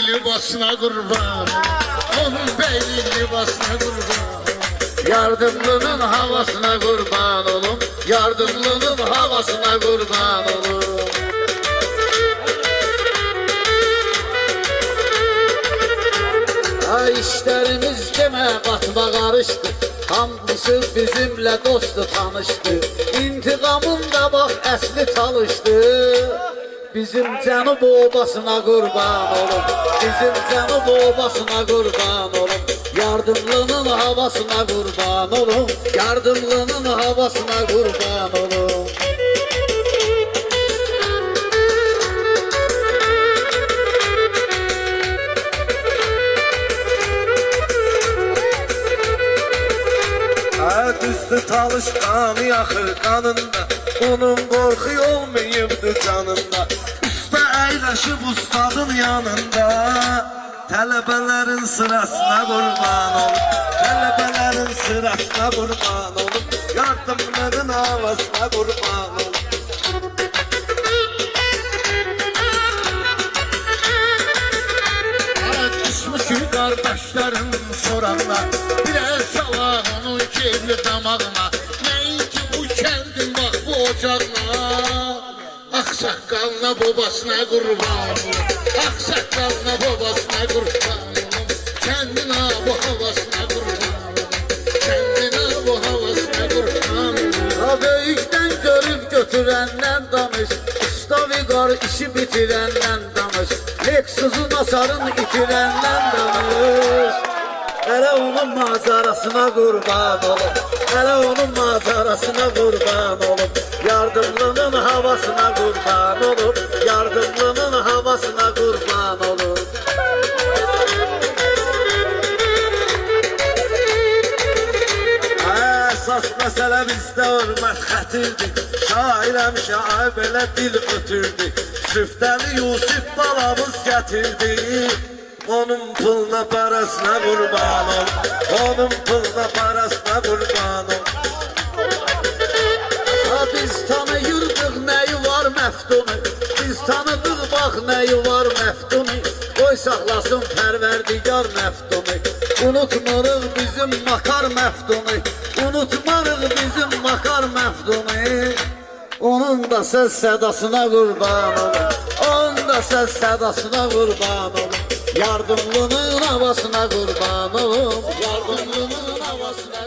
libasına kurban, onun beyli libasına kurban. Yardımlının havasına kurban olum, yardımlının havasına kurban olum. Ay işlerimiz gene batma karıştı, hamısı bizimle dostu tanıştı. İntikamında bak əsli çalıştı. Bizim canı babasına kurban olum, bizim canı babasına kurban olum. Yardımlının havasına kurban olum, yardımlının havasına kurban olum. Düzdü talışkan yaxır kanında, onun korku olmayıbdı canında. Usta əyləşib ustadın yanında, tələbələrin sırasına kurban olum, tələbələrin sırasına kurban olum. Yardımların havasına kurban olum. Düşmüşü kardeşlerim soranlar, birer salar onun kirli damağına. Neyinki bu kendin bak bu ocağına. Aksakalına babasına kurban olum, aksakalına babasına kurban olum. Kendine bu havasına kurban olum, kendine bu havasına kurban olum. Ha böyükten görüp götürenden danış, usta vigar işi bitirenden danış. Lexus'un asarın itirenden danış. Hele onun manzarasına kurban olum, hele onun manzarasına kurban olum. Yardımlının havasına kurban olum, yardımlının havasına kurban olum. Əsas məsələ bizdə hörmət xətirdir, şairəm şair belə dil ötürdü. Süftəli Yusuf balamız gətirdi, onun puluna parasına kurban ol, onun puluna parasına kurban ol. Ha biz tanıyırdıq nəyi var məftunu, biz tanıdıq bax nəyi var məftunu. Qoy saxlasın pərverdigar məftunu, unutmarıq bizim makar məftunu, unutmarıq bizim makar məftunu. Onun da söz sədasına kurban olum, onun da söz sədasına kurban olum. Yardımlının havasına kurban olum, yardımlının havasına